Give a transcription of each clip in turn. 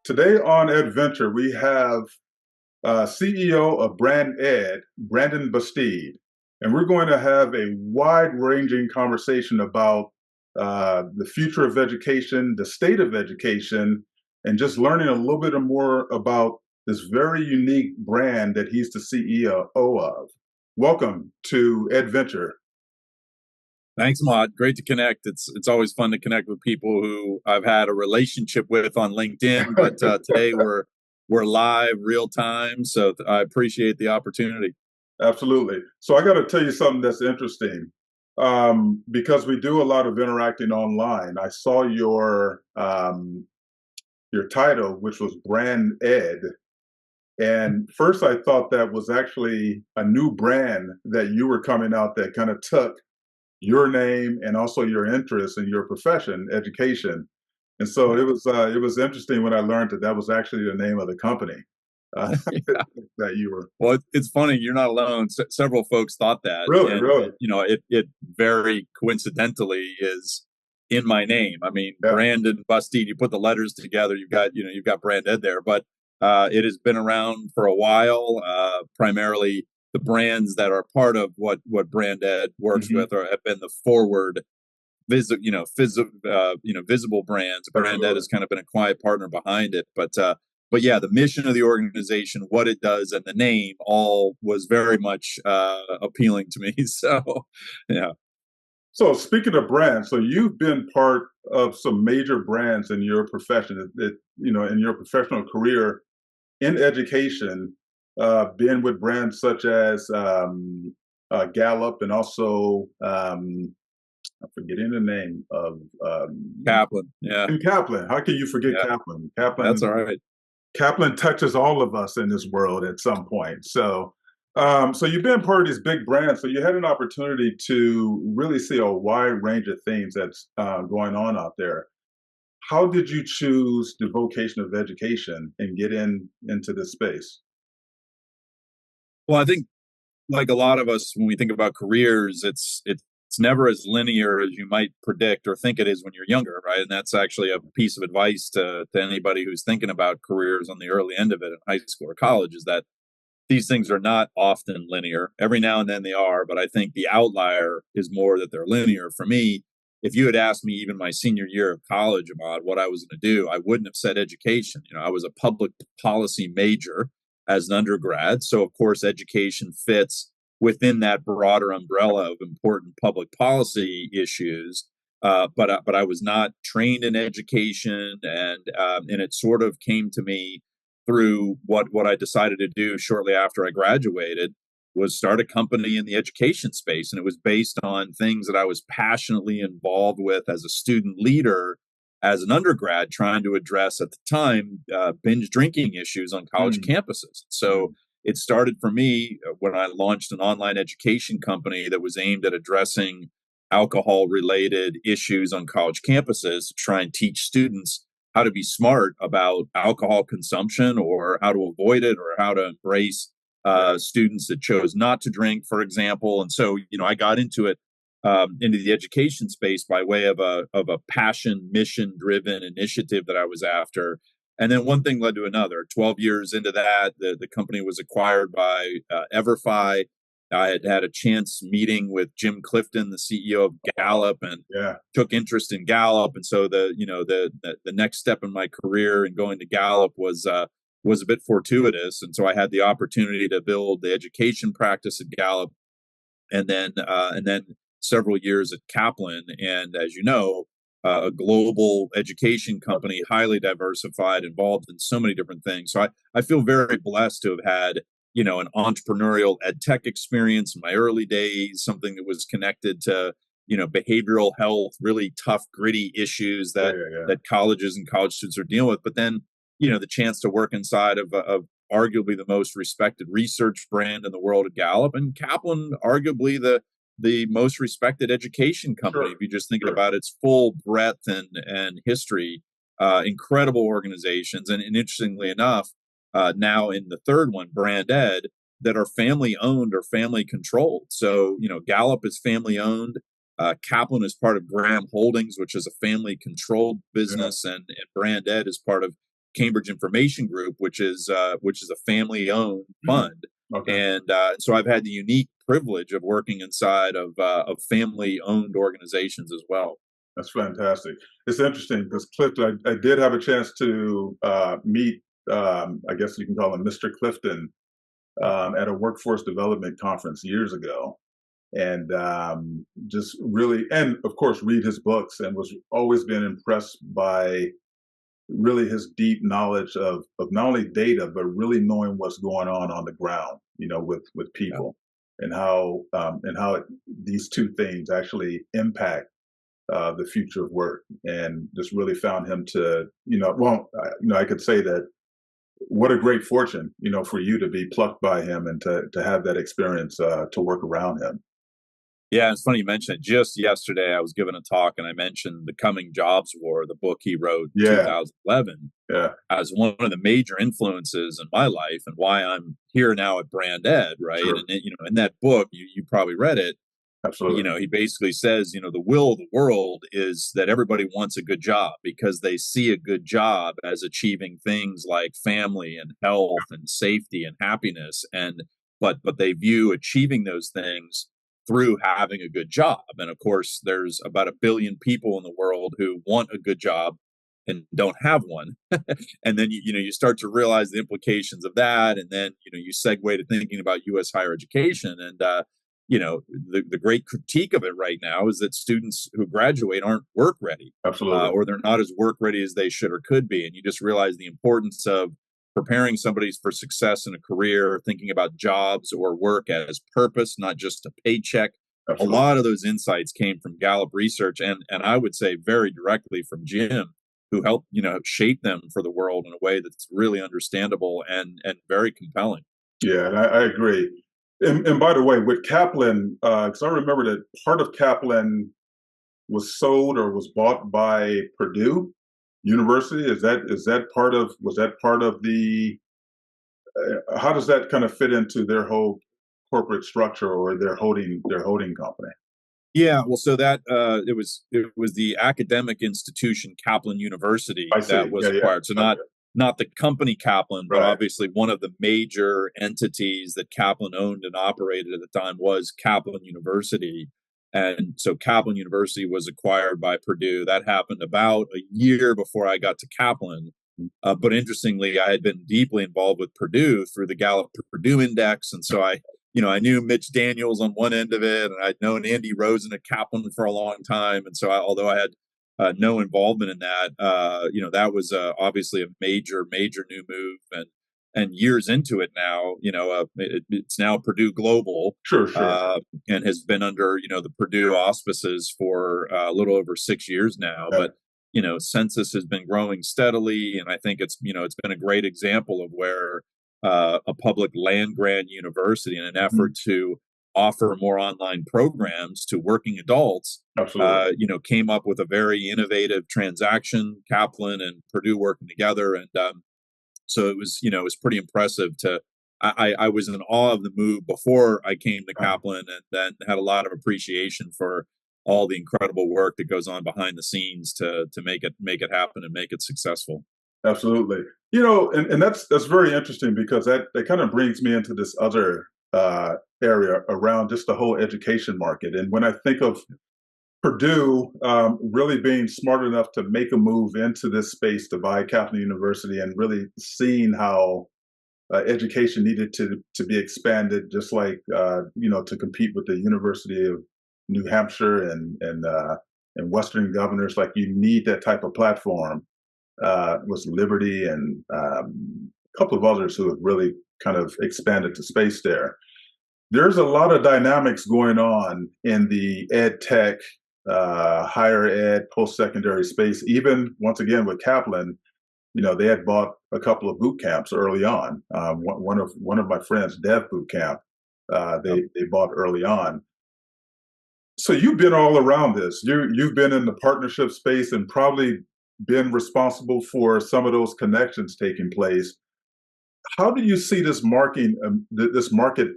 Today on EdVenture, we have CEO of BrandEd, Brandon Busteed, and we're going to have a wide-ranging conversation about the future of education, the state of education, and just learning a little bit more about this very unique brand that he's the CEO of. Welcome to EdVenture. Thanks, Maud. Great to connect. It's always fun to connect with people who I've had a relationship with on LinkedIn, but today we're live, real time. So I appreciate the opportunity. Absolutely. So I got to tell you something that's interesting, because we do a lot of interacting online. I saw your title, which was Brand Ed, and first I thought that was actually a new brand that you were coming out that kind of took your name and also your interest in your profession, education. And so it was interesting when I learned that that was actually the name of the company Yeah. that you were. Well, it's funny. You're not alone. Several folks thought that, Really, and really. it very coincidentally is in my name. I mean, Yeah. Brandon Busteed. You put the letters together, you've got BrandEd there, but it has been around for a while. Primarily, the brands that are part of what BrandEd works with have been the forward visible brands. BrandEd has kind of been a quiet partner behind it, but yeah, the mission of the organization, what it does, and the name all was very much appealing to me. So, yeah. So speaking of brands, so you've been part of some major brands in your profession, in your professional career in education, being with brands such as Gallup and also I'm forgetting the name of Kaplan. Yeah, and Kaplan. How can you forget yeah, Kaplan? that's all right. Kaplan touches all of us in this world at some point. So you've been part of these big brands. So you had an opportunity to really see a wide range of things that's going on out there. How did you choose the vocation of education and get into this space? Well, I think like a lot of us, when we think about careers, it's never as linear as you might predict or think it is when you're younger, right? And that's actually a piece of advice to anybody who's thinking about careers on the early end of it in high school or college, is that these things are not often linear. Every now and then they are, but I think the outlier is more that they're linear. For me, if you had asked me even my senior year of college about what I was going to do, I wouldn't have said education. I was a public policy major as an undergrad. So, of course, education fits within that broader umbrella of important public policy issues. But I was not trained in education, and it sort of came to me through what I decided to do shortly after I graduated, was start a company in the education space. And it was based on things that I was passionately involved with as a student leader, as an undergrad, trying to address at the time binge drinking issues on college campuses. So it started for me when I launched an online education company that was aimed at addressing alcohol related issues on college campuses to try and teach students how to be smart about alcohol consumption, or how to avoid it, or how to embrace students that chose not to drink, for example. And so, I got into it, into the education space by way of a passion, mission driven initiative that I was after. And then one thing led to another. 12 years into that, the company was acquired by EverFi. I had had a chance meeting with Jim Clifton, the CEO of Gallup, and took interest in Gallup. And so the next step in my career in going to Gallup was a bit fortuitous. And so I had the opportunity to build the education practice at Gallup, and then several years at Kaplan. And as you know, a global education company, highly diversified, involved in so many different things. So I feel very blessed to have had an entrepreneurial edtech experience in my early days, something that was connected to, behavioral health, really tough, gritty issues that colleges and college students are dealing with. But then, the chance to work inside of arguably the most respected research brand in the world at Gallup, and Kaplan, arguably the most respected education company. If you just think about its full breadth and history, incredible organizations. And interestingly enough, now in the third one, BrandEd, that are family owned or family controlled. So, Gallup is family owned. Kaplan is part of Graham Holdings, which is a family controlled business, and BrandEd is part of Cambridge Information Group, which is a family-owned Mhm. fund, Okay. and so I've had the unique privilege of working inside of family-owned organizations as well. That's fantastic. It's interesting because Clifton, I did have a chance to meet, I guess you can call him Mr. Clifton, at a workforce development conference years ago. And just really, and of course, read his books and was always been impressed by really his deep knowledge of not only data, but really knowing what's going on the ground, with Yeah. people and how these two things actually impact the future of work, and just really found him to, I could say that what a great fortune, for you to be plucked by him and to have that experience to work around him. Yeah, it's funny you mentioned it. Just yesterday, I was giving a talk and I mentioned The Coming Jobs War, the book he wrote in Yeah, 2011, yeah, as one of the major influences in my life and why I'm here now at Brand Ed, right? sure, And in that book, you probably read it. absolutely, He basically says, the will of the world is that everybody wants a good job because they see a good job as achieving things like family and health and safety and happiness, and but they view achieving those things through having a good job. And of course, there's about 1 billion people in the world who want a good job and don't have one. And then you start to realize the implications of that, and then you segue to thinking about U.S. higher education, and the great critique of it right now is that students who graduate aren't work ready, absolutely, or they're not as work ready as they should or could be. And you just realize the importance of preparing somebody for success in a career, thinking about jobs or work as purpose, not just a paycheck. A absolutely. lot of those insights came from Gallup research, and I would say very directly from Jim, who helped shape them for the world in a way that's really understandable and very compelling. Yeah, and I agree. And by the way, with Kaplan, because I remember that part of Kaplan was sold or was bought by Purdue University. Is that part of was that part of the how does that kind of fit into their whole corporate structure or their holding company? Yeah, well, so that it was the academic institution Kaplan University I that see. was Yeah, yeah. acquired. So not Okay. not the company Kaplan, but Right. obviously one of the major entities that Kaplan owned and operated at the time was Kaplan University. And so Kaplan University was acquired by Purdue. That happened about a year before I got to Kaplan. But interestingly, I had been deeply involved with Purdue through the Gallup Purdue Index, and so I knew Mitch Daniels on one end of it, and I'd known Andy Rosen at Kaplan for a long time. And so, although I had no involvement in that, that was obviously a major new move. And years into it now, it's now Purdue Global, Sure, sure. uh, and has been under the Purdue auspices for a little over 6 years now. Yeah, But census has been growing steadily, and I think it's been a great example of where a public land grant university, in an mhm, effort to offer more online programs to working adults, absolutely. came up with a very innovative transaction. Kaplan and Purdue working together, and so it was pretty impressive to. I was in awe of the move before I came to Uh, Kaplan, and then had a lot of appreciation for all the incredible work that goes on behind the scenes to make it happen and make it successful. Absolutely. And that's very interesting because that kind of brings me into this other area around just the whole education market. And when I think of Purdue really being smart enough to make a move into this space to buy Kaplan University and really seeing how education needed to be expanded, just like to compete with the University of New Hampshire and Western governors. Like you need that type of platform. Was Liberty and a couple of others who have really kind of expanded to space there. There's a lot of dynamics going on in the ed tech, higher ed, post secondary space. Even once again with Kaplan, they had bought a couple of boot camps early on. One of my friends, Dev Boot Camp, Yep. they bought early on. So you've been all around this. You've been in the partnership space and probably been responsible for some of those connections taking place. How do you see this market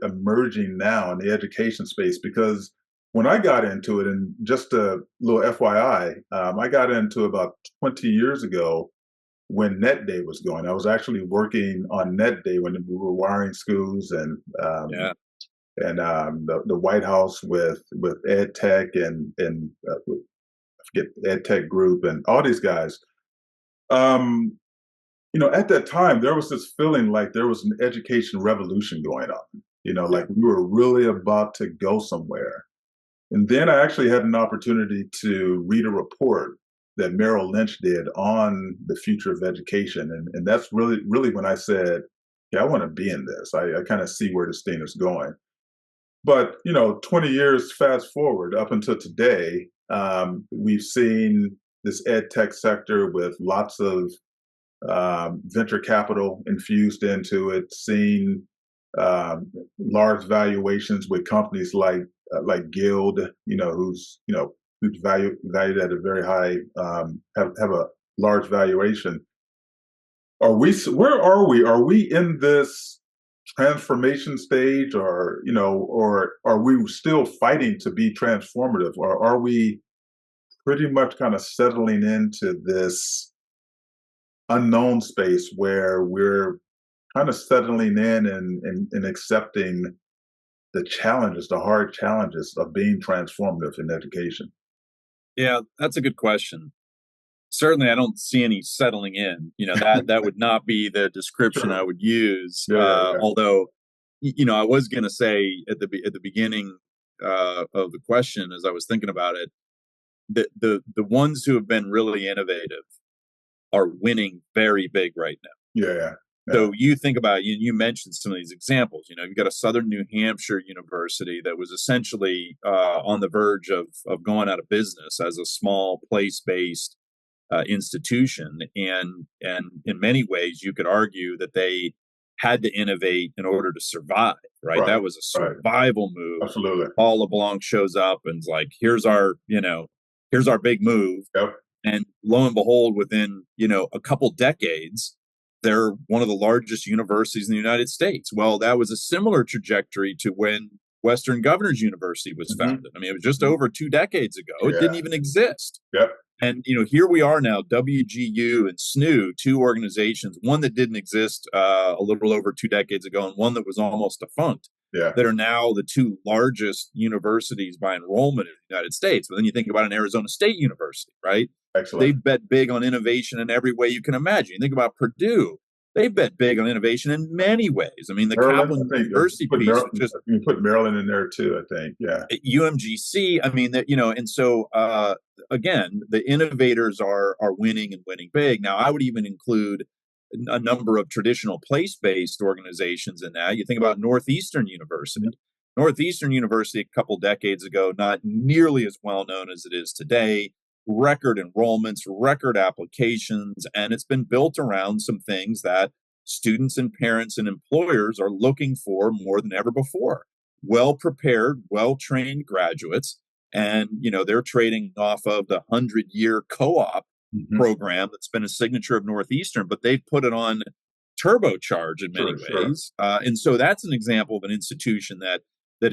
emerging now in the education space? Because when I got into it, and just a little FYI, I got into about 20 years ago when Net Day was going. I was actually working on Net Day when we were wiring schools Yeah. The White House with EdTech and I forget EdTech Group and all these guys. Um, at that time, there was this feeling like there was an education revolution going on. Yeah. Like we were really about to go somewhere. And then I actually had an opportunity to read a report that Merrill Lynch did on the future of education. And that's really when I said, yeah, I want to be in this. I kind of see where this thing is going. But, 20 years fast forward up until today, we've seen this ed tech sector with lots of venture capital infused into it, seen large valuations with companies like Guild, who's valued at a very high, have a large valuation. Where are we? Are we in this transformation stage, or are we still fighting to be transformative, or are we pretty much kind of settling into this unknown space where we're kind of settling in and accepting the hard challenges of being transformative in education? Yeah, that's a good question. Certainly, I don't see any settling in. That would not be the description I Sure. would use. Yeah, yeah, yeah. Although, I was going to say at the beginning of the question, as I was thinking about it, the ones who have been really innovative are winning very big right now. Yeah, yeah, yeah. So you think about you mentioned some of these examples. You've got a Southern New Hampshire university that was essentially on the verge of going out of business as a small place-based institution, and in many ways, you could argue that they had to innovate in order to survive. Right, Right, that was a right. survival move. Absolutely. Paul LeBlanc shows up and's like, here's our big move. Yep. And lo and behold, within a couple decades, they're one of the largest universities in the United States. Well, that was a similar trajectory to when Western Governors University was Hmm. founded. I mean, it was just over 2 decades ago. It Yeah. didn't even exist. Yep. And here we are now, WGU and SNU, two organizations, one that didn't exist a little over 2 decades ago, and one that was almost defunct, Yeah. that are now the two largest universities by enrollment in the United States. But then you think about an Arizona State University, right? Excellent. They've bet big on innovation in every way you can imagine. You think about Purdue. They bet big on innovation in many ways. I mean, the Maryland, Kaplan I think University piece was just you put Maryland in there too, I think. Yeah. UMGC. I mean, and so again, the innovators are winning and winning big. Now, I would even include a number of traditional place-based organizations in that. You think about Northeastern University. Northeastern University, a couple decades ago, not nearly as well known as it is today. Record enrollments, record applications, and it's been built around some things that students and parents and employers are looking for more than ever before. Well prepared, well trained graduates. And, they're trading off of the 100-year co op Hmm. program that's been a signature of Northeastern, but they've put it on turbocharge in many Sure, sure. ways. And so that's an example of an institution that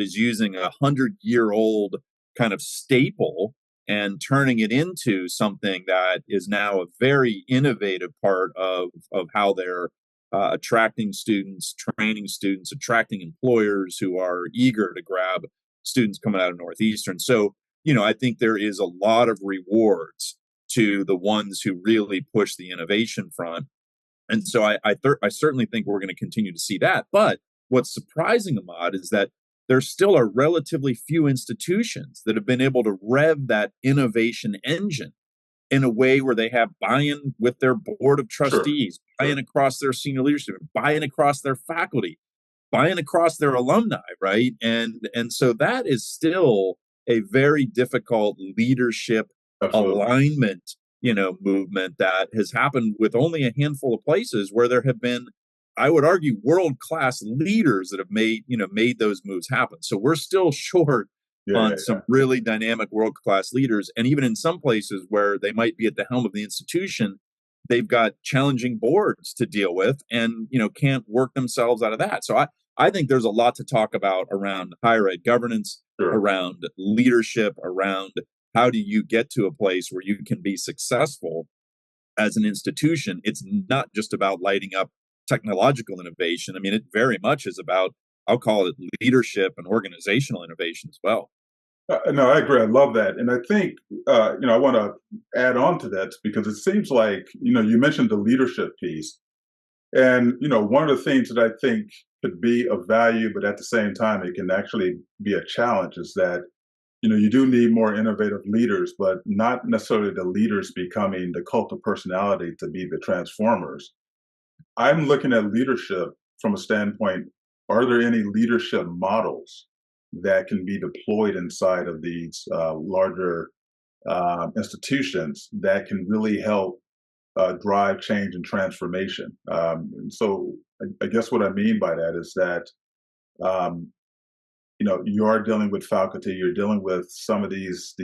is using a 100-year-old kind of staple and turning it into something that is now a very innovative part of how they're attracting students, training students, attracting employers who are eager to grab students coming out of Northeastern. So, I think there is a lot of rewards to the ones who really push the innovation front. And so I certainly think we're going to continue to see that. But what's surprising, Ahmad, is that there still are relatively few institutions that have been able to rev that innovation engine in a way where they have buy-in with their board of Sure, trustees, buy-in sure. across their senior leadership, buy-in across their faculty, buy-in across their alumni, right? And so that is still a very difficult leadership Absolutely. alignment, movement that has happened with only a handful of places where there have been, I would argue, world-class leaders that have made those moves happen. So we're still short Yeah, yeah, on yeah. some really dynamic world-class leaders. And even in some places where they might be at the helm of the institution, they've got challenging boards to deal with and, can't work themselves out of that. So I think there's a lot to talk about around higher ed governance, Sure. around leadership, around how do you get to a place where you can be successful as an institution, it's not just about lighting up technological innovation. I mean, it very much is about, I'll call it leadership and organizational innovation as well. No, I agree. I love that. And I think, I want to add on to that because it seems like, you mentioned the leadership piece. And, one of the things that I think could be of value, but at the same time, it can actually be a challenge is that, you do need more innovative leaders, but not necessarily the leaders becoming the cult of personality to be the transformers. I'm looking at leadership from a standpoint, are there any leadership models that can be deployed inside of these larger institutions that can really help drive change and transformation? So I guess what I mean by that is that, um, you are dealing with faculty, you're dealing with some of these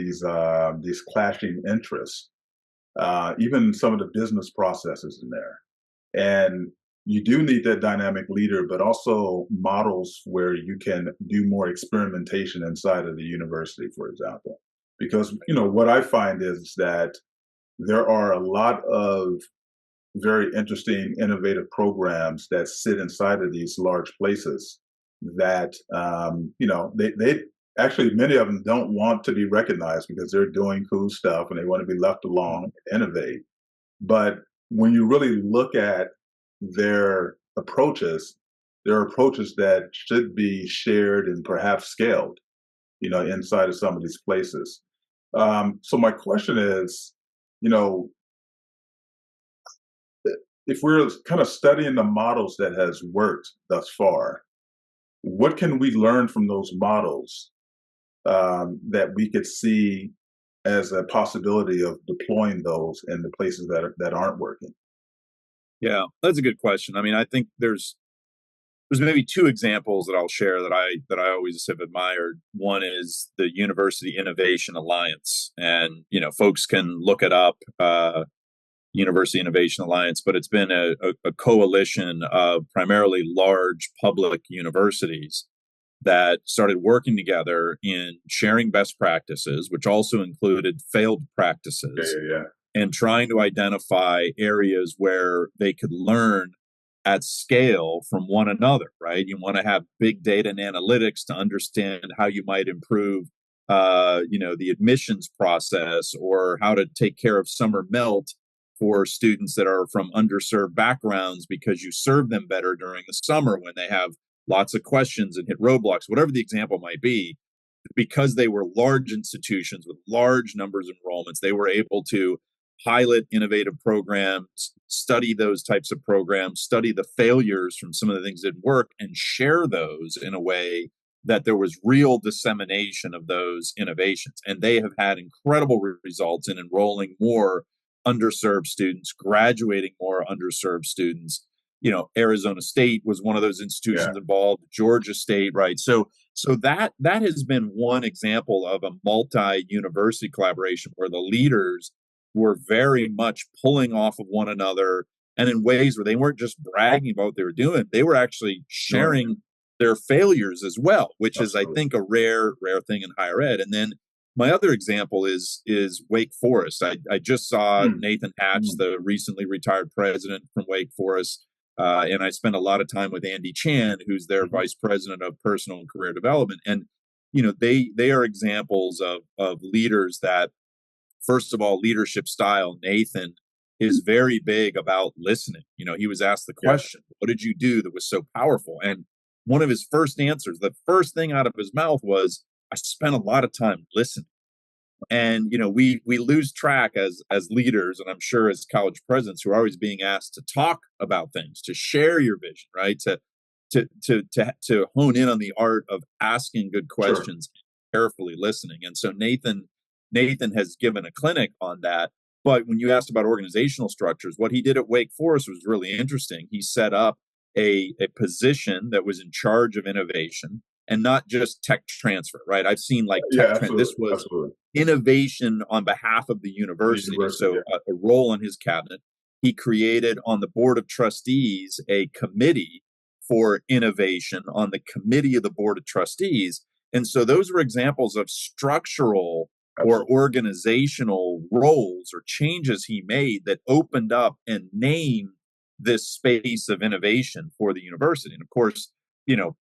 clashing interests, even some of the business processes in there. And you do need that dynamic leader, but also models where you can do more experimentation inside of the university, for example. Because, what I find is that there are a lot of very interesting, innovative programs that sit inside of these large places that, they actually, many of them don't want to be recognized because they're doing cool stuff and they want to be left alone and innovate. But when you really look at their approaches, there are approaches that should be shared and perhaps scaled, inside of some of these places. So my question is, you know, if we're kind of studying the models that has worked thus far, what can we learn from those models that we could see as a possibility of deploying those in the places that aren't working? Yeah, that's a good question. I mean, I think there's maybe two examples that I'll share that I always have admired. One is the University Innovation Alliance, and folks can look it up, University Innovation Alliance, but it's been a coalition of primarily large public universities that started working together in sharing best practices, which also included failed Yeah, practices, yeah, yeah. and trying to identify areas where they could learn at scale from one another, right? You want to have big data and analytics to understand how you might improve, the admissions process, or how to take care of summer melt for students that are from underserved backgrounds because you serve them better during the summer when they have lots of questions and hit roadblocks, whatever the example might be. Because they were large institutions with large numbers of enrollments, they were able to pilot innovative programs, study those types of programs, study the failures from some of the things that didn't work, and share those in a way that there was real dissemination of those innovations. And they have had incredible results in enrolling more underserved students, graduating more underserved students. Arizona State was one of those Yeah. institutions involved, Georgia State, right? So that has been one example of a multi-university collaboration where the leaders were very much pulling off of one another, and in ways where they weren't just bragging about what they were doing, they were actually Doing sharing their failures as well, which it. is, I Absolutely. think, a rare thing in higher ed. And then my other example is Wake Forest. I just saw Mm, Nathan Hatch, mm, the recently retired president from Wake Forest, and I spent a lot of time with Andy Chan, who's their mhm. vice president of personal and career development. And they are examples of leaders that, first of all, leadership style. Nathan is very big about listening. He was asked the Yeah. question, "What did you do that was so powerful?" And one of his first answers, the first thing out of his mouth was, "I spent a lot of time listening." And we lose track as leaders, and I'm sure as college presidents, who are always being asked to talk about things, to share your vision, right, to hone in on the art of asking good Sure. questions, carefully listening. And so Nathan has given a clinic on that. But when you asked about organizational structures, what he did at Wake Forest was really interesting. He set up a position that was in charge of innovation, and not just tech transfer, right? I've seen like Yeah, this absolutely. was Absolutely. innovation on behalf of the The university. university. So Yeah. a role in his cabinet. He created on the board of trustees a committee for innovation on the committee of the board of trustees. And so those were examples of structural or Absolutely. organizational roles or changes he made that opened up and named this space of innovation for the university. And of course,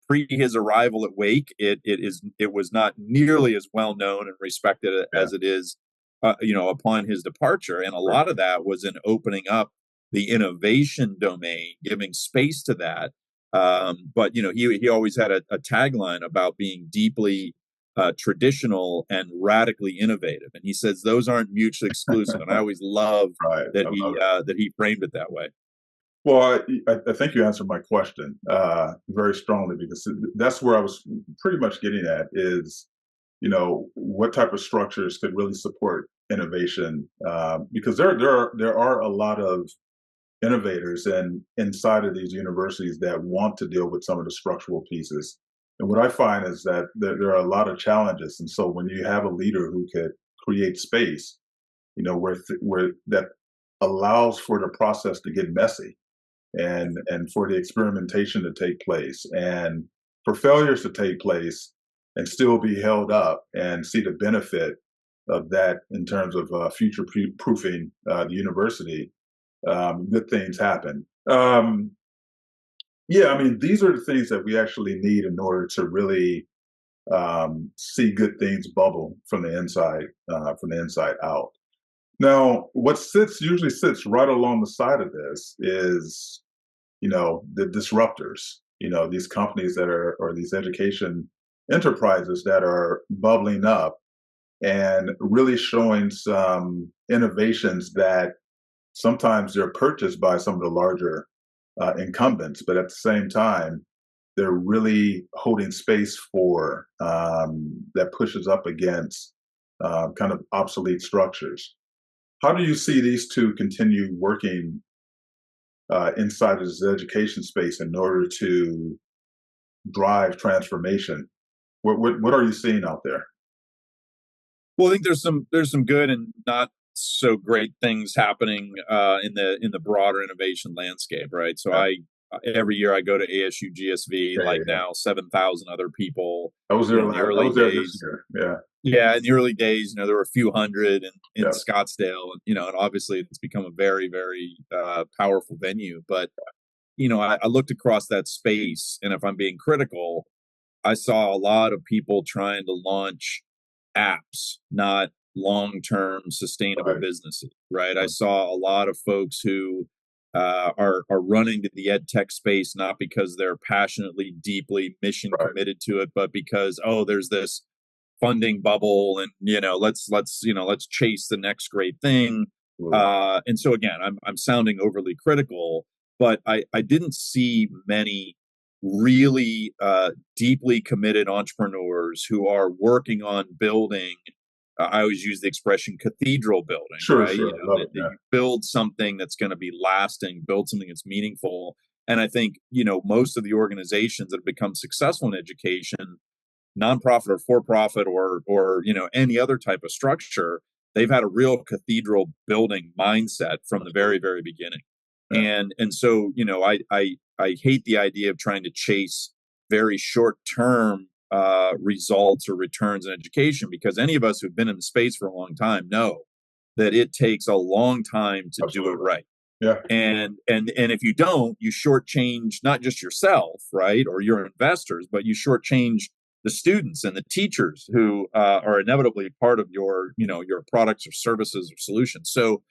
pre his arrival at Wake, it was not nearly as well known and respected Yeah. as it is, upon his departure. And a Right. lot of that was in opening up the innovation domain, giving space to that. But he always had a tagline about being deeply traditional and radically innovative, and he says those aren't mutually exclusive. And I always love Right. that I love it. he framed it that way. Well, I think you answered my question very strongly, because that's where I was pretty much getting at is, what type of structures could really support innovation? Because there are a lot of innovators and inside of these universities that want to deal with some of the structural pieces. And what I find is that there are a lot of challenges. And so when you have a leader who could create space, where that allows for the process to get messy, and for the experimentation to take place, and for failures to take place and still be held up and see the benefit of that in terms of future proofing the university, good things happen. Yeah, I mean, these are the things that we actually need in order to really see good things bubble from the inside out. Now, what usually sits right along the side of this is, the disruptors. These companies that are, or these education enterprises that are bubbling up and really showing some innovations that sometimes they're purchased by some of the larger incumbents, but at the same time, they're really holding space for that pushes up against kind of obsolete structures. How do you see these two continue working inside of this education space in order to drive transformation? What are you seeing out there? Well, I think there's some good and not so great things happening in the broader innovation landscape, right? So Yeah, I every year I go to ASU GSV, yeah, yeah, like yeah. now 7,000 other people. I was there In the I early was there this days, year. Yeah, yeah, in the early days, there were a few hundred in yeah, Scottsdale, and obviously it's become a very, very powerful venue. But I looked across that space, and if I'm being critical, I saw a lot of people trying to launch apps, not long-term sustainable right, businesses, right? I right, saw a lot of folks who are running to the ed tech space not because they're passionately, deeply mission right. committed to it, but because there's this funding bubble, and let's chase the next great thing. Absolutely. And so again, I'm sounding overly critical, but I didn't see many really deeply committed entrepreneurs who are working on building. I always use the expression cathedral building, Sure, right? sure. I love it. That Yeah, you build something that's going to be lasting, build something that's meaningful. And I think, most of the organizations that have become successful in education, nonprofit or for profit or any other type of structure, they've had a real cathedral building mindset from the very, absolutely. very beginning. Yeah, And so I hate the idea of trying to chase very short term results or returns in education, because any of us who've been in the space for a long time know that it takes a long time to do it absolutely. right. Yeah, And if you don't, you shortchange not just yourself, right, or your investors, but you shortchange the students and the teachers who are inevitably part of your products or services or solutions. So,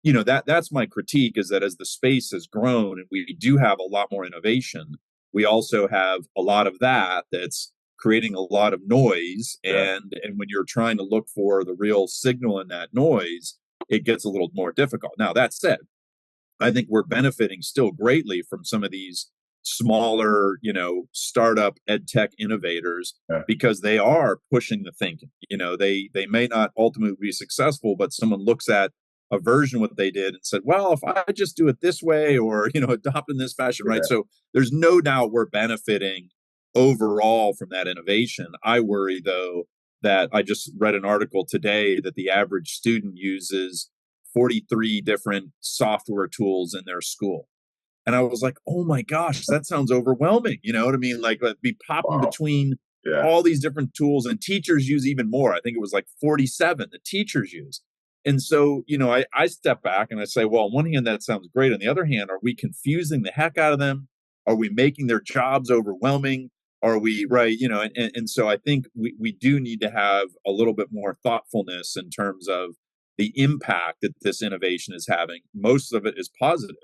that's my critique, is that as the space has grown and we do have a lot more innovation, we also have a lot of that's creating a lot of noise. yeah, And when you're trying to look for the real signal in that noise, it gets a little more difficult. Now, that said, I think we're benefiting still greatly from some of these smaller, startup ed tech innovators, yeah, because they are pushing the thinking. They may not ultimately be successful, but someone looks at a version of what they did and said, well, if I just do it this way, or adopt in this fashion, right? yeah. So there's no doubt we're benefiting overall from that innovation. I worry, though, that I just read an article today that the average student uses 43 different software tools in their school. And I was like, oh my gosh, that sounds overwhelming. You know what I mean? Like, be popping Wow. between Yeah. all these different tools, and teachers use even more. I think it was like 47 the teachers use. And so, I step back and I say, well, on one hand, that sounds great. On the other hand, are we confusing the heck out of them? Are we making their jobs overwhelming? Are we right? And so I think we do need to have a little bit more thoughtfulness in terms of the impact that this innovation is having. Most of it is positive,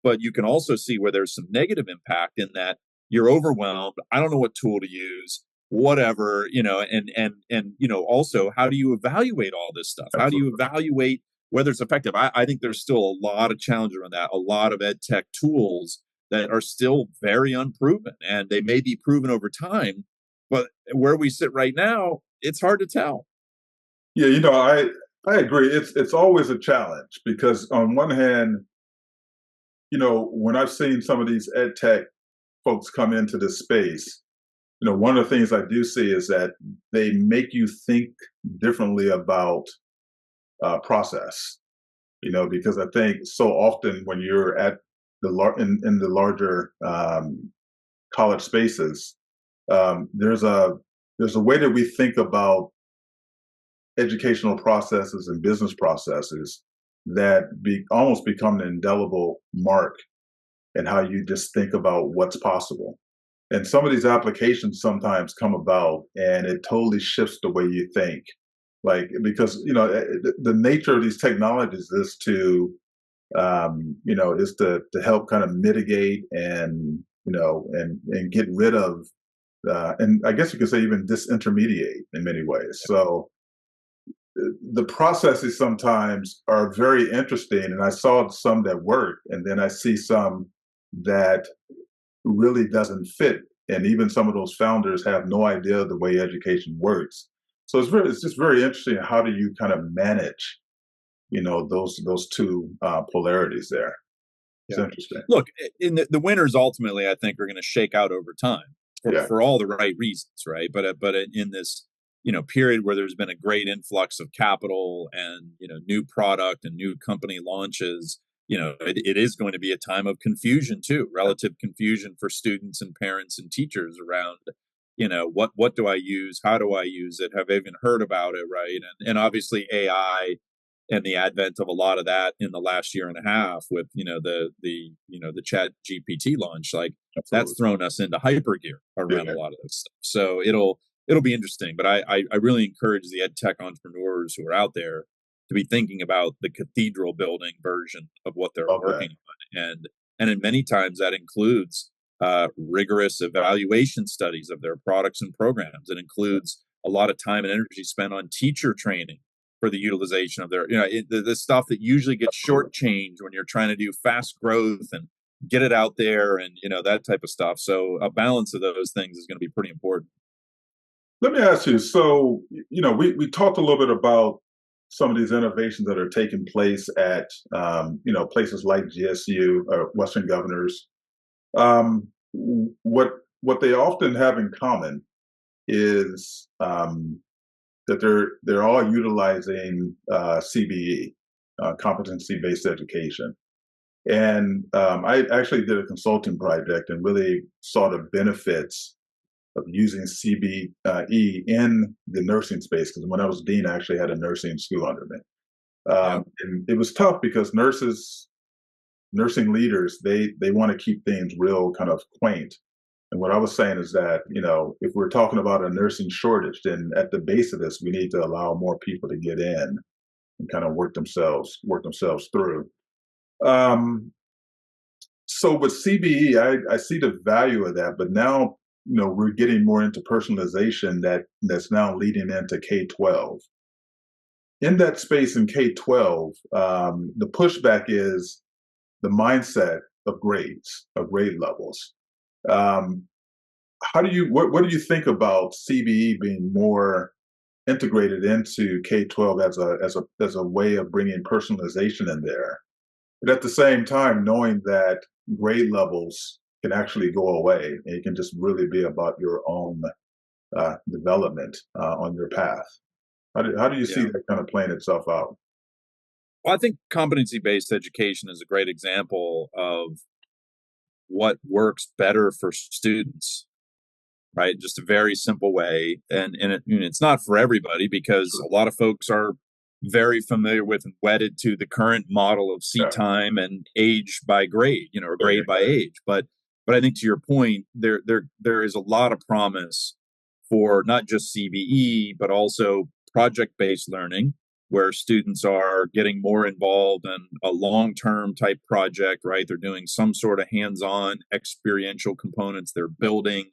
but you can also see where there's some negative impact in that you're overwhelmed. I don't know what tool to use, whatever, and also how do you evaluate all this stuff? How do you Absolutely. evaluate whether it's effective? I think there's still a lot of challenge around that, a lot of ed tech tools that are still very unproven, and they may be proven over time, but where we sit right now, it's hard to tell. Yeah, I agree. It's always a challenge because on one hand, when I've seen some of these ed tech folks come into this space, one of the things I do see is that they make you think differently about process. Because I think so often when you're at in the larger college spaces, there's a way that we think about educational processes and business processes that almost become an indelible mark in how you just think about what's possible. And some of these applications sometimes come about and it totally shifts the way you think. Like, because, the nature of these technologies is to help kind of mitigate and, and get rid of, and I guess you could say even disintermediate in many ways. So the processes sometimes are very interesting. And I saw some that work, and then I see some that really doesn't fit. And even some of those founders have no idea the way education works. So it's just very interesting. How do you kind of manage, those two polarities there? It's Yeah. interesting. Look, in the winners ultimately, I think, are going to shake out over time Yeah, for all the right reasons, right? But in this period where there's been a great influx of capital and new product and new company launches, it is going to be a time of confusion too, relative confusion for students and parents and teachers around what do I use, how do I use it, have I even heard about it, right? And obviously AI and the advent of a lot of that in the last year and a half with the chat GPT launch, like absolutely. that's thrown us into hyper gear around a Yeah, lot of this stuff. So it'll be interesting, but I really encourage the ed tech entrepreneurs who are out there to be thinking about the cathedral building version of what they're love that. working on, and in many times that includes rigorous evaluation studies of their products and programs. It includes a lot of time and energy spent on teacher training for the utilization of their, the stuff that usually gets Absolutely. shortchanged when you're trying to do fast growth and get it out there and, that type of stuff. So a balance of those things is going to be pretty important. Let me ask you. So, we talked a little bit about some of these innovations that are taking place at, places like GSU or Western Governors. Um, what they often have in common is that they're all utilizing CBE, competency based education. And I actually did a consulting project and really saw the benefits of using CBE in the nursing space, because when I was dean, I actually had a nursing school under me. Yeah. And it was tough because nursing leaders, they want to keep things real kind of quaint. And what I was saying is that, if we're talking about a nursing shortage, then at the base of this, we need to allow more people to get in and kind of work themselves through. Um, so with CBE, I see the value of that, but now, we're getting more into personalization that's now leading into K-12. In that space in K-12, the pushback is the mindset of grades, of grade levels. Um, what do you think about CBE being more integrated into K-12 as a way of bringing personalization in there, but at the same time knowing that grade levels can actually go away and it can just really be about your own development on your path? How do you see Yeah. that kind of playing itself out? Well, I think competency based education is a great example of what works better for students right? Just a very simple way. And it's not for everybody because Sure. a lot of folks are very familiar with and wedded to the current model of seat Yeah. time and age by grade, or Yeah. grade by age. But I think to your point, there is a lot of promise for not just CBE, but also project-based learning, where students are getting more involved in a long-term type project, right? They're doing some sort of hands-on experiential components. They're building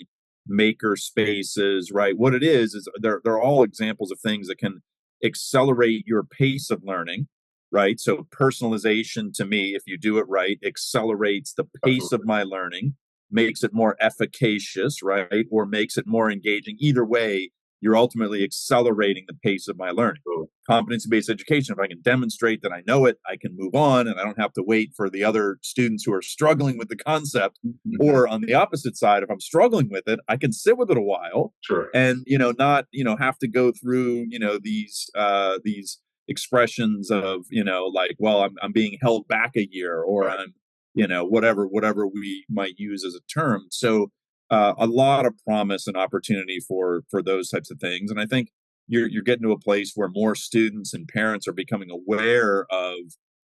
maker spaces, right? What it is they're all examples of things that can accelerate your pace of learning, right? So personalization to me, if you do it right, accelerates the pace of Absolutely. my learning, makes it more efficacious, right? Or makes it more engaging. Either way, you're ultimately accelerating the pace of my learning. Absolutely. Competency-based education, if I can demonstrate that I know it, I can move on and I don't have to wait for the other students who are struggling with the concept. Mm-hmm. Or on the opposite side, if I'm struggling with it, I can sit with it a while Sure. and not have to go through these expressions of like, well, I'm being held back a year, or Right. I'm whatever we might use as a term. So a lot of promise and opportunity for those types of things. And I think you're getting to a place where more students and parents are becoming aware of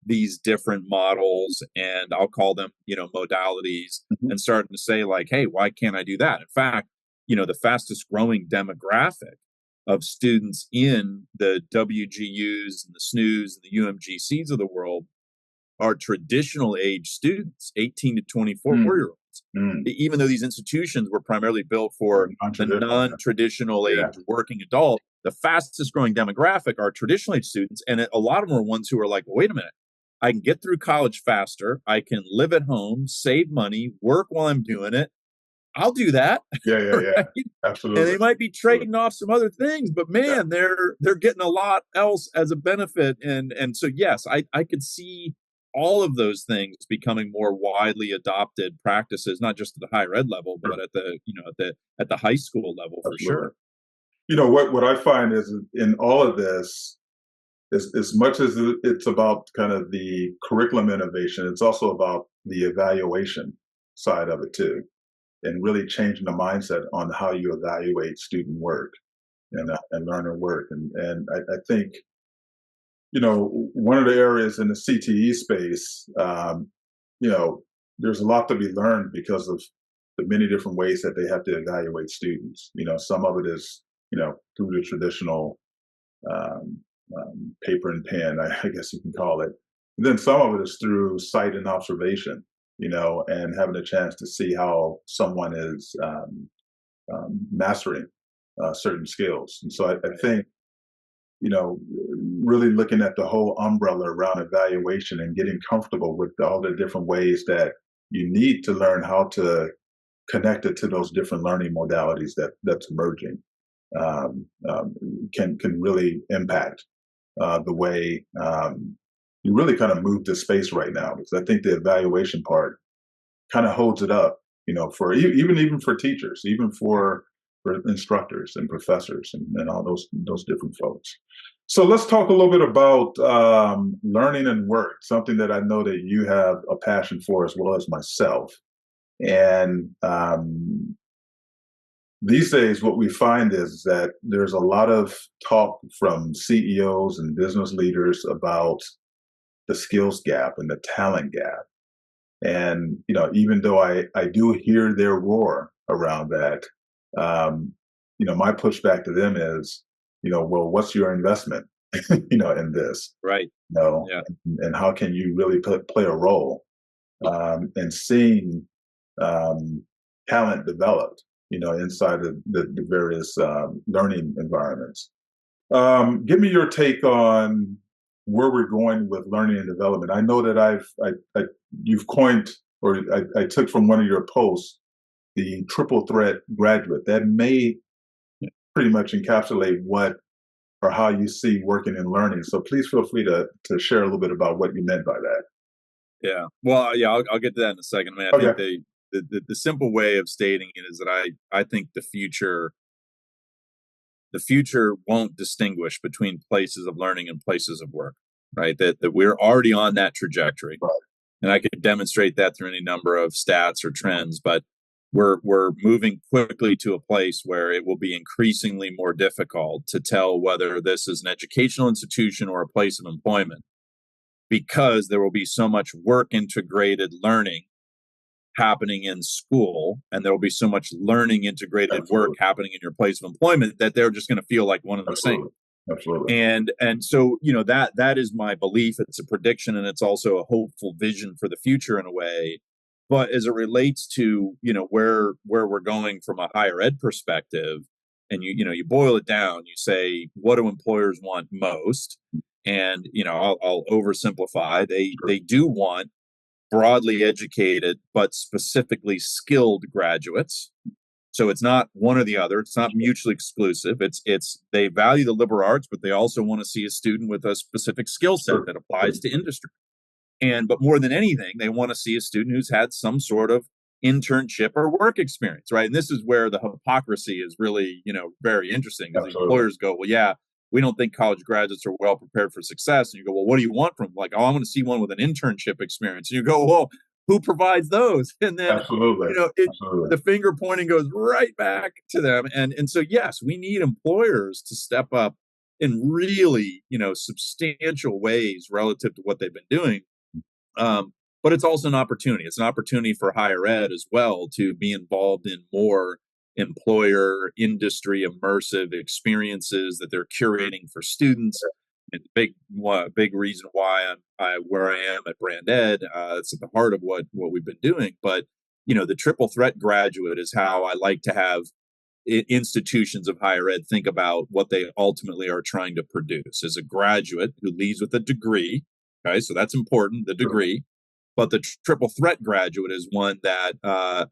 these different models, and I'll call them modalities, Mm-hmm. and starting to say like, hey, why can't I do that? In fact, the fastest growing demographic of students in the WGUs and the SNUs and the UMGCs of the world are traditional age students, 18 to 24-year-olds. Mm-hmm. Even though these institutions were primarily built for the Non-traditional. non-traditional Yeah. age working adult, the fastest growing demographic are traditional age students. And a lot of them are ones who are like, well, wait a minute, I can get through college faster. I can live at home, save money, work while I'm doing it. I'll do that. Yeah. Yeah. Right? Yeah. And Absolutely. they might be trading off some other things, but Yeah. man, they're getting a lot else as a benefit. And so yes, I could see all of those things becoming more widely adopted practices, not just at the higher ed level, Sure. but at the high school level for Absolutely. sure. What I find is in all of this, as much as it's about kind of the curriculum innovation, it's also about the evaluation side of it too, and really changing the mindset on how you evaluate student work and learner work. And I think one of the areas in the CTE space, you know, there's a lot to be learned because of the many different ways that they have to evaluate students. Some of it is through the traditional um, paper and pen, I guess you can call it. And then some of it is through sight and observation, and having a chance to see how someone is mastering certain skills. And so I think, you know, really looking at the whole umbrella around evaluation and getting comfortable with all the different ways that you need to learn how to connect it to those different learning modalities that's emerging um, um, can really impact the way you really kind of move this space right now, because I think the evaluation part kind of holds it up, for even for teachers, even for instructors and professors and all those different folks. So let's talk a little bit about learning and work, something that I know that you have a passion for as well as myself. And these days, what we find is that there's a lot of talk from CEOs and business leaders about the skills gap and the talent gap. And, even though I do hear their roar around that, um, my pushback to them is, well, what's your investment, in this, Right. you know, Yeah. and how can you really play a role in seeing talent developed, inside of the various learning environments. Give me your take on where we're going with learning and development. I know that you've coined, or I took from one of your posts, the triple threat graduate. That may pretty much encapsulate what or how you see working and learning. So please feel free to share a little bit about what you meant by that. Yeah. Well, yeah, I'll get to that in a second. I mean, I think Okay. the simple way of stating it is that I think the future won't distinguish between places of learning and places of work, right? That we're already on that trajectory. Right. And I could demonstrate that through any number of stats or trends. But we're moving quickly to a place where it will be increasingly more difficult to tell whether this is an educational institution or a place of employment, because there will be so much work integrated learning happening in school, and there will be so much learning integrated Absolutely. work happening in your place of employment that they're just going to feel like one and the same. Absolutely. Absolutely. And so, that is my belief. It's a prediction, and it's also a hopeful vision for the future in a way. But as it relates to, where we're going from a higher ed perspective, and you boil it down, you say, what do employers want most? And I'll oversimplify. They do want broadly educated but specifically skilled graduates. So it's not one or the other. It's not mutually exclusive. It's they value the liberal arts, but they also want to see a student with a specific skill set that applies to industry. But more than anything, they want to see a student who's had some sort of internship or work experience, right? And this is where the hypocrisy is really, very interesting, because the employers go, well, yeah, we don't think college graduates are well prepared for success. And you go, well, what do you want from them? Like, oh, I want to see one with an internship experience. And you go, well, who provides those? And then, Absolutely. the finger pointing goes right back to them. And so, yes, we need employers to step up in really, substantial ways relative to what they've been doing. But it's also an opportunity. It's an opportunity for higher ed as well to be involved in more employer industry immersive experiences that they're curating for students. And big reason why where I am at BrandEd, it's at the heart of what we've been doing. But the triple threat graduate is how I like to have institutions of higher ed think about what they ultimately are trying to produce, as a graduate who leaves with a degree. Okay, so that's important, the degree. But the triple threat graduate is one that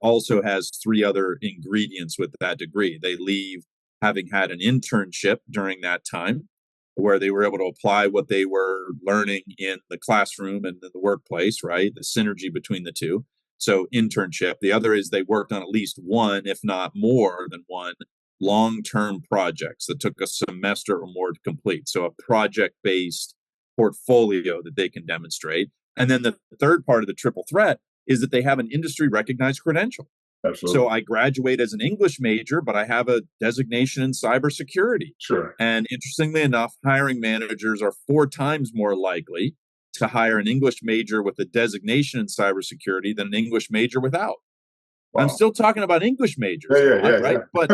also has three other ingredients with that degree. They leave having had an internship during that time, where they were able to apply what they were learning in the classroom and in the workplace, right? The synergy between the two. So internship. The other is they worked on at least one, if not more than one, long-term projects that took a semester or more to complete. So a project-based portfolio that they can demonstrate. And then the third part of the triple threat is that they have an industry recognized credential. Absolutely. So I graduate as an English major, but I have a designation in cybersecurity. Sure. And interestingly enough, hiring managers are 4 times more likely to hire an English major with a designation in cybersecurity than an English major without. Wow. I'm still talking about English majors, right? But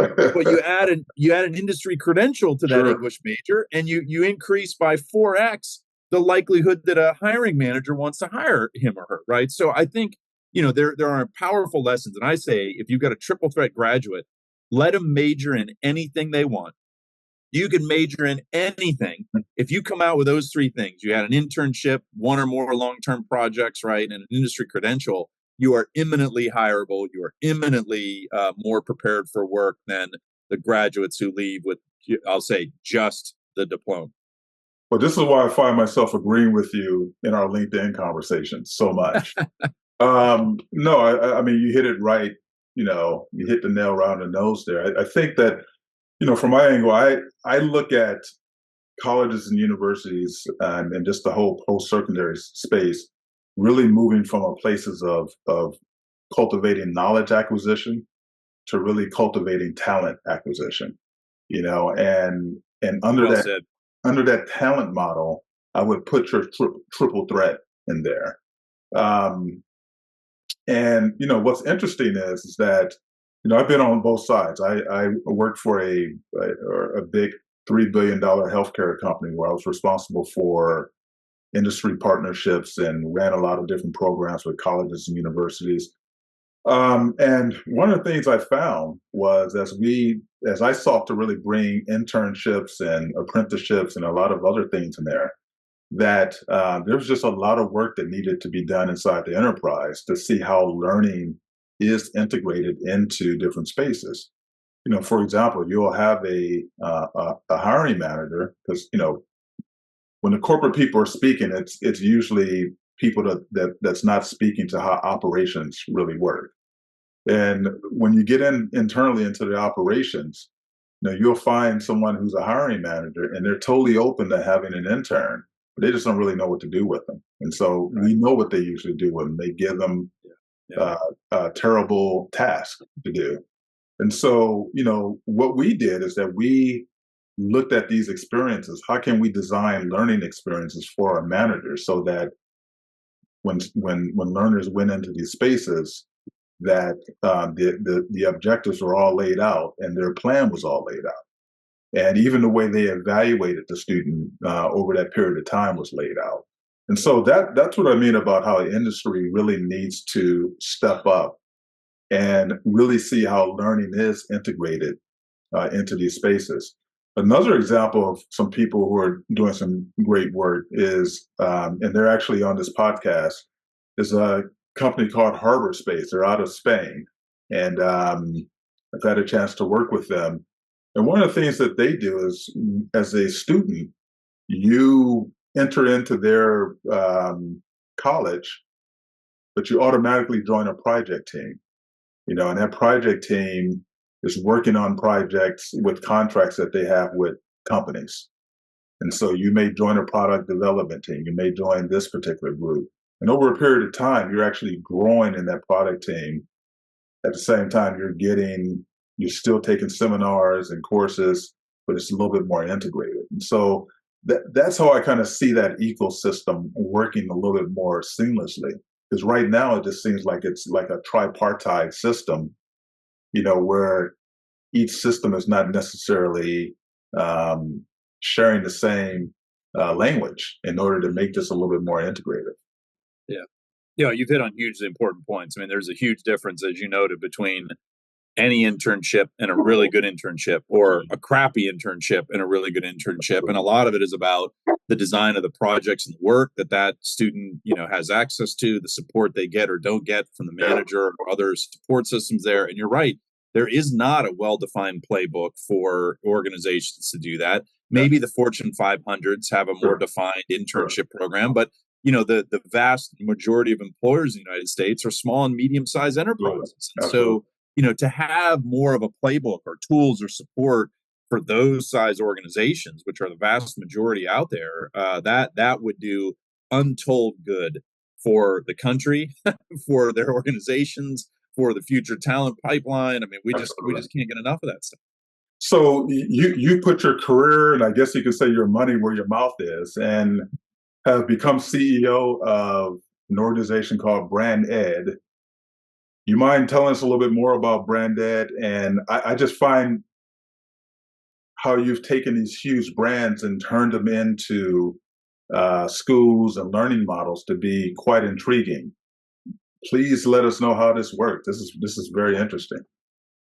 you add an industry credential to that English major, and you increase by 4x the likelihood that a hiring manager wants to hire him or her, right? So I think, there are powerful lessons. And I say, if you've got a triple threat graduate, let them major in anything they want. You can major in anything. If you come out with those 3 things, you had an internship, 1 or more long-term projects, right, and an industry credential, you are imminently hireable. You are imminently more prepared for work than the graduates who leave with, I'll say, just the diploma. Well, this is why I find myself agreeing with you in our LinkedIn conversation so much. No, I mean, you hit it right. You hit the nail around the nose there. I think that, from my angle, I look at colleges and universities and just the whole post-secondary space really moving from places of cultivating knowledge acquisition to really cultivating talent acquisition, and under under that talent model, I would put your triple threat in there. And what's interesting is that I've been on both sides. I worked for a big $3 billion healthcare company where I was responsible for industry partnerships and ran a lot of different programs with colleges and universities. And one of the things I found was as I sought to really bring internships and apprenticeships and a lot of other things in there, that there was just a lot of work that needed to be done inside the enterprise to see how learning is integrated into different spaces. For example, you'll have a hiring manager, because when the corporate people are speaking, it's usually people that's not speaking to how operations really work. And when you get internally into the operations, you'll find someone who's a hiring manager and they're totally open to having an intern, but they just don't really know what to do with them. And so we know what they usually do with them. They give them Yeah. terrible task to do. And so, what we did is that we looked at these experiences. How can we design learning experiences for our managers so that when learners went into these spaces, that the objectives were all laid out and their plan was all laid out, and even the way they evaluated the student over that period of time was laid out. And so that's what I mean about how industry really needs to step up and really see how learning is integrated into these spaces. Another example of some people who are doing some great work is, and they're actually on this podcast, is a company called Harbor Space. They're out of Spain, and I've had a chance to work with them. And one of the things that they do is, as a student, you enter into their college, but you automatically join a project team. And that project team is working on projects with contracts that they have with companies. And so you may join a product development team, you may join this particular group. And over a period of time, you're actually growing in that product team. At the same time, you're still taking seminars and courses, but it's a little bit more integrated. And so that's how I kind of see that ecosystem working a little bit more seamlessly. Because right now it just seems like it's like a tripartite system, where each system is not necessarily sharing the same language in order to make this a little bit more integrated. Yeah. You've hit on hugely important points. I mean, there's a huge difference, as you noted, between any internship and a really good internship, or a crappy internship and a really good internship. And a lot of it is about the design of the projects and the work that student, has access to, the support they get or don't get from the manager or other support systems there. And you're right, there is not a well-defined playbook for organizations to do that. Maybe the Fortune 500s have a more defined internship program, but the vast majority of employers in the United States are small and medium-sized enterprises. And so, to have more of a playbook or tools or support for those size organizations, which are the vast majority out there, that would do untold good for the country, for their organizations, for the future talent pipeline. I mean, we just can't get enough of that stuff. So you put your career, and I guess you could say your money where your mouth is, and have become CEO of an organization called BrandEd. You mind telling us a little bit more about BrandEd? And I just find how you've taken these huge brands and turned them into schools and learning models to be quite intriguing. Please let us know how this worked. This is very interesting.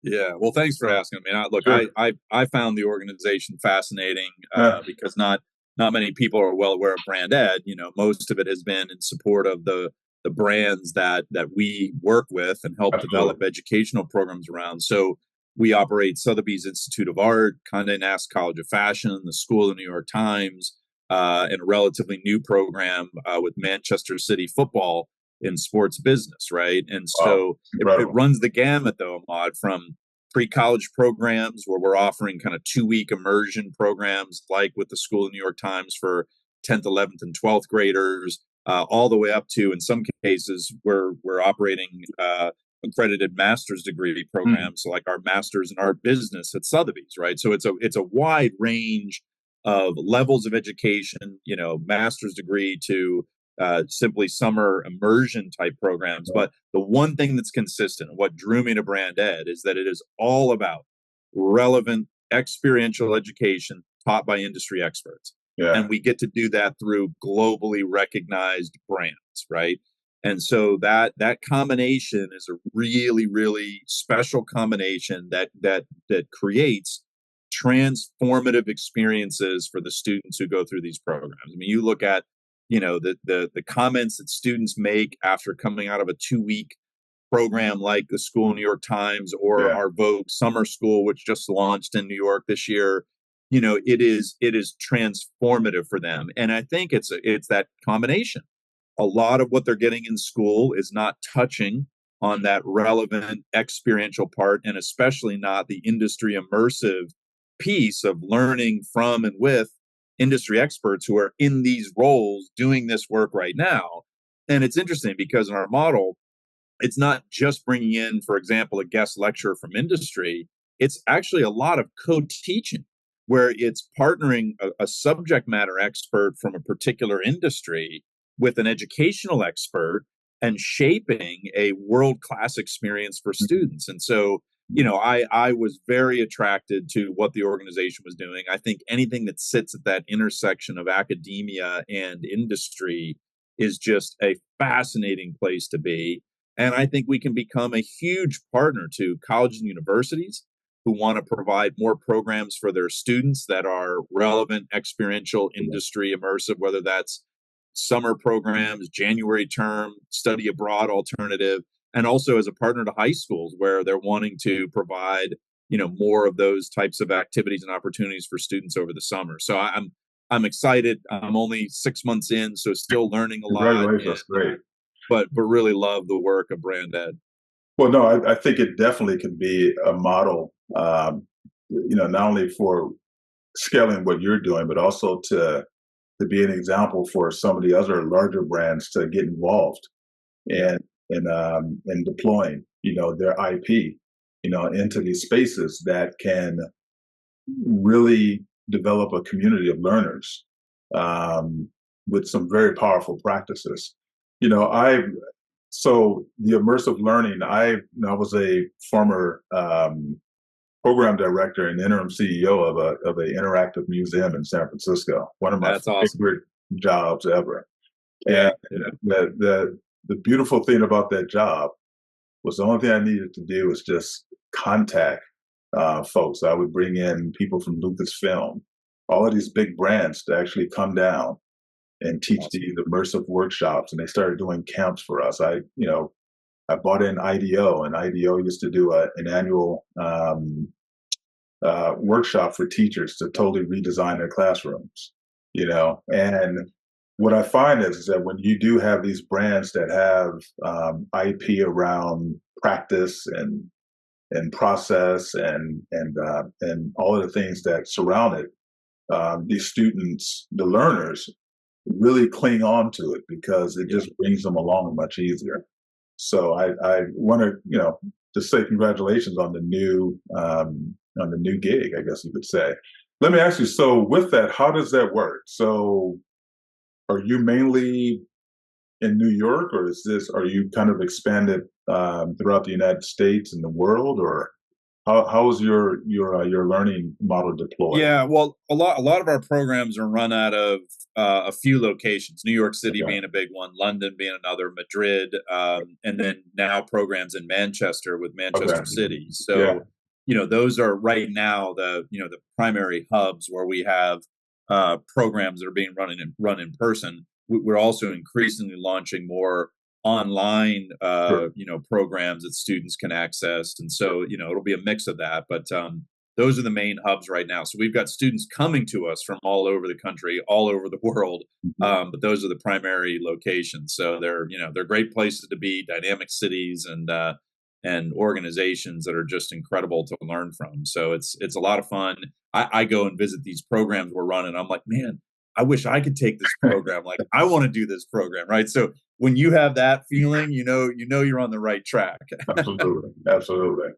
Yeah, well, thanks for asking. I mean, Sure. I found the organization fascinating Yeah. because not many people are well aware of BrandEd. Most of it has been in support of the brands that we work with and help develop educational programs around. So we operate Sotheby's Institute of Art, Condé Nast College of Fashion, the School of the New York Times, and a relatively new program with Manchester City Football in sports business, right? And so it runs the gamut, though, Ahmad, from pre-college programs where we're offering kind of 2-week immersion programs, like with the School of New York Times for 10th, 11th, and 12th graders, all the way up to, in some cases, we're operating accredited master's degree programs, so like our master's in art business at Sotheby's, right? So it's a wide range of levels of education, master's degree to simply summer immersion type programs. But the one thing that's consistent, what drew me to BrandEd, is that it is all about relevant experiential education taught by industry experts. Yeah. And we get to do that through globally recognized brands, right? And so that combination is a really, really special combination that creates transformative experiences for the students who go through these programs. I mean, you look at the comments that students make after coming out of a 2-week program like the School of New York Times or our Vogue Summer School, which just launched in New York this year. It is transformative for them. And I think it's that combination. A lot of what they're getting in school is not touching on that relevant experiential part, and especially not the industry immersive piece of learning from and with industry experts who are in these roles doing this work right now. And it's interesting because in our model, it's not just bringing in, for example, a guest lecturer from industry. It's actually a lot of co-teaching where it's partnering a subject matter expert from a particular industry with an educational expert and shaping a world-class experience for students. And so, I was very attracted to what the organization was doing. I think anything that sits at that intersection of academia and industry is just a fascinating place to be. And I think we can become a huge partner to colleges and universities who want to provide more programs for their students that are relevant, experiential, industry immersive, whether that's summer programs, January term, study abroad alternative, and also as a partner to high schools where they're wanting to provide, more of those types of activities and opportunities for students over the summer. So I'm excited. I'm only 6 months in, so still learning a lot. Congratulations, great. But really love the work of BrandEd. Well, no, I think it definitely can be a model, not only for scaling what you're doing, but also to be an example for some of the other larger brands to get involved in deploying, their IP, into these spaces that can really develop a community of learners with some very powerful practices. So the immersive learning, I was a former program director and interim CEO of an interactive museum in San Francisco. One of my favorite jobs ever. Yeah. And the beautiful thing about that job was the only thing I needed to do was just contact folks. I would bring in people from Lucasfilm, all of these big brands to actually come down and teach these immersive workshops. And they started doing camps for us. I bought in IDEO, and IDEO used to do an annual workshop for teachers to totally redesign their classrooms, and what I find is that when you do have these brands that have IP around practice and process and all of the things that surround it, these students, the learners, really cling on to it because it just brings them along much easier. So I want to just say congratulations on the new gig, I guess you could say. Let me ask you, so with that, how does that work? So are you mainly in New York, or are you kind of expanded throughout the United States and the world, or how is your learning model deployed? Yeah, well, a lot of our programs are run out of a few locations. New York City being a big one, London being another, Madrid, and then now programs in Manchester with Manchester City. So, those are right now the primary hubs where we have programs that are being run in person. We're also increasingly launching more online programs that students can access, and so it'll be a mix of that, but those are the main hubs right now. So we've got students coming to us from all over the country, all over the world, but those are the primary locations. So they're great places to be, dynamic cities and organizations that are just incredible to learn from. So it's a lot of fun. I go and visit these programs we're running. I'm like, man, I wish I could take this program. Like, I want to do this program, right? So when you have that feeling, you're on the right track. Absolutely.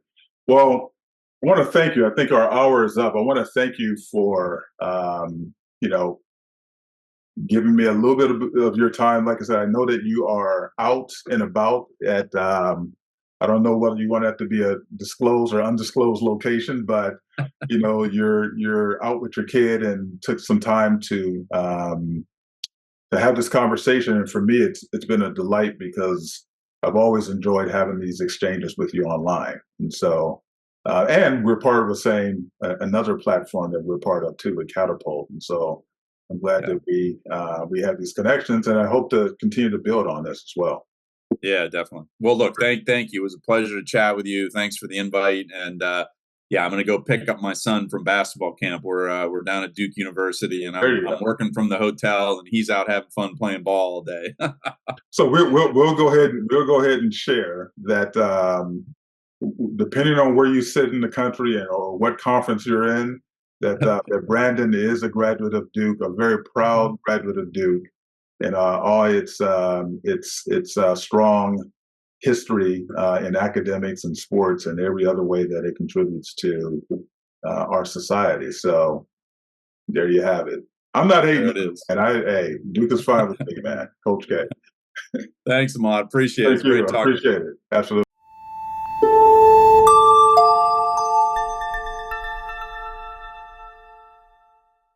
Well, I want to thank you. I think our hour is up. I want to thank you for, giving me a little bit of your time. Like I said, I know that you are out and about at, I don't know whether you want that to be a disclosed or undisclosed location, but you're out with your kid and took some time to have this conversation. And for me, it's been a delight because I've always enjoyed having these exchanges with you online. And so, and we're part of the same, another platform that we're part of too, with Catapult. And so I'm glad that we have these connections, and I hope to continue to build on this as well. Yeah, definitely. Well, look, thank you. It was a pleasure to chat with you. Thanks for the invite. And I'm going to go pick up my son from basketball camp. We're down at Duke University, and I'm working from the hotel, and he's out having fun playing ball all day. So we'll go ahead and share that. Depending on where you sit in the country or what conference you're in, that Brandon is a graduate of Duke, a very proud graduate of Duke, and all its strong history in academics and sports and every other way that it contributes to our society. So there you have it. I'm not hating, there it is. and hey, Duke is fine with me, man. Coach K. Thanks, Ahmad. Appreciate it. Thank It's great you. I talking. appreciate it. Absolutely.